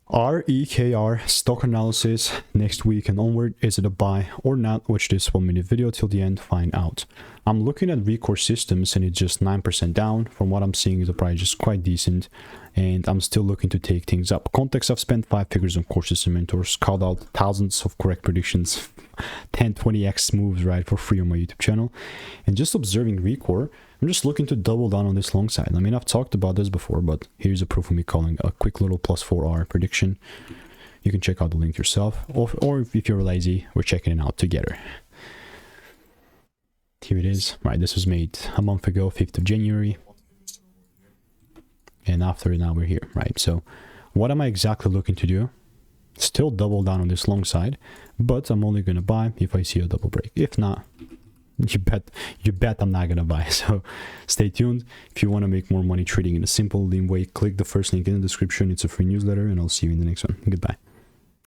REKR stock analysis next week and onward. Is it a buy or not? Watch this 1-minute video till the end, find out. I'm looking at Rekor Systems and it's just 9% down. From what I'm seeing, the price is quite decent and I'm still looking to take things up. Context, I've spent 5 figures on courses and mentors, called out thousands of correct predictions, 10-20x moves, right, for free on my YouTube channel. And just observing Rekor, I'm just looking to double down on this long side. I mean, I've talked about this before, but here's a proof of me calling a quick little plus 4R prediction. You can check out the link yourself, or if you're lazy, we're checking it out together. Here it is. Right, this was made a month ago, 5th of January. And after now we're here, right? So what am I exactly looking to do? Still double down on this long side, but I'm only going to buy if I see a double break. If not, you bet I'm not gonna buy. So stay tuned. If you want to make more money trading in a simple, lean way, click the first link in the description. It's a free newsletter, and I'll see you in the next one. Goodbye.